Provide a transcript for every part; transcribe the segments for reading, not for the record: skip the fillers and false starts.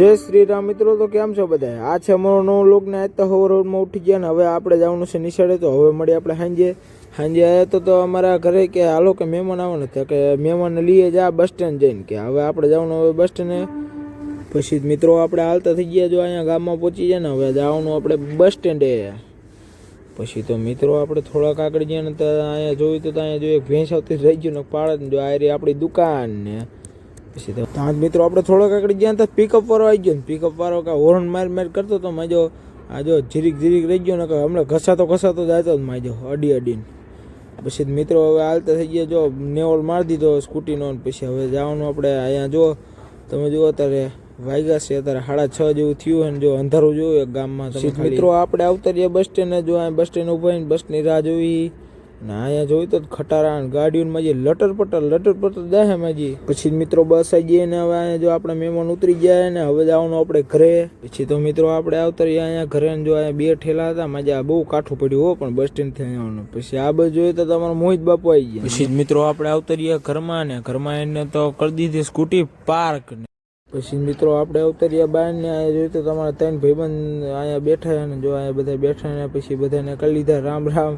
જય શ્રી રામ મિત્રો, તો કેમ છો બધા? આ છે અમારો નવો લોક ને. આજ તો સવારમાં ઉઠી ગયા ને હવે આપણે જવાનું છે નિશાળે. તો હવે મળી આપણે સાંજે આવ્યા તો અમારા ઘરે કે હાલો કે મહેમાન આવવાના હતા, કે મહેમાનને લઈએ જા બસ સ્ટેન્ડ જઈને, કે હવે આપણે જવાનું હવે બસ સ્ટેન્ડે. પછી મિત્રો આપણે હાલતા થઈ ગયા, જો અહીંયા ગામમાં પહોંચી જાય ને હવે જવાનું આપણે બસ સ્ટેન્ડે. પછી તો મિત્રો આપણે થોડાક આગળ ગયા ને તો અહીંયા જોયું તો અહીંયા જો એક ભેંસ આવતી રહી ગયું ને પાડે જો આ રહી આપણી દુકાન ને. પછી તો ત્યાં મિત્રો આપણે થોડાક આગળ ગયા તો પિકઅપ વાળો આવી ગયો ને પિકઅપ વાળો કાં હોર્ન માર કરતો તો માજો આ જો જીરીક રહી ગયો ને કે હમણાં ઘસાતો જતો જ માજો અડીને. પછી મિત્રો હવે હાલતા થઈ ગયા, જો નેવલ મારી દીધો સ્કૂટીનો. પછી હવે જવાનું આપણે અહીંયા જો તમે જુઓ અત્યારે વાગ્યા છે અત્યારે 6:30 જેવું થયું અને જો અંધારું જોયું ગામમાં. મિત્રો આપણે આવતા રહ્યા બસ સ્ટેન્ડ, જો અહીંયા બસ સ્ટેન્ડ ઉભા ને બસની રાહ જોઈ ને અહીંયા જોયું તો ખટારા ગાડીઓમાં જે લટર પટર દાહે માજી. પછી મિત્રો બસ આવી ગઈ ને હવે અહીંયા જો આપણે મહેમાન ઉતરી ગયા ને હવે જવાનું આપણે ઘરે. પછી તો મિત્રો આપણે આવતા રહ્યા અહીંયા ઘરે ને જો અહીંયા 2 ઠેલા હતા માજા બહુ કાઠું પડ્યું હો, પણ બસ સ્ટેન્ડ થી આવવાનું. પછી આ બસ જોયું તો તમારા મોહિત બાપુ આવી ગયા. પછી મિત્રો આપણે આવતા રહ્યા ઘરમાં ને ઘરમાં એને તો કરી દીધી સ્કૂટી પાર્ક ને. પછી મિત્રો આપણે આવતા રહ્યા બહાર ને અહીંયા જોયું તો તમારા 3 ભાઈબંધ અહીંયા બેઠા ને જો અહીંયા બધા બેઠા ને પછી બધાને કરી લીધા રામ,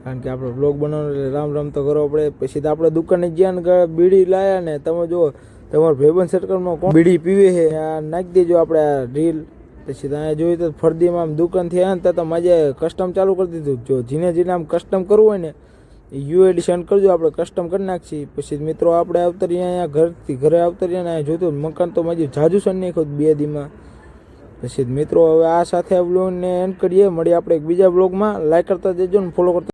કારણ કે આપણે બ્લોગ બનાવવાનો એટલે રામ તો કરવો પડે. પછી તો આપણે દુકાને ગયા ને બીડી લાયા ને તમે જુઓ તમારા ભાઈબંધ સર્કલમાં કોણ બીડી પીવે છે આ નાખી દેજો આપણે આ રીલ. પછી અહીંયા જોયું તો ફરદીમાં આમ દુકાનથી આવ્યા ને તો માજે કસ્ટમ ચાલુ કરી દીધું. જો જીને આમ કસ્ટમ કરવું હોય ને યુઆઈડી સેન્ડ કરજો, આપણે કસ્ટમ કરી નાખીએ. પછી મિત્રો આપણે આવતા રહ્યા અહીંયા ઘરે આવતા રહ્યા ને અહીંયા જોયું મકાન તો માજી જાજુ સન નહીં ખુદ 2 દીમાં. પછી મિત્રો હવે આ સાથે આ બ્લોગને એન્ડ કરીએ. મળીએ આપણે એક બીજા બ્લોગમાં. લાઈક કરતા દેજો ને ફોલો કરતા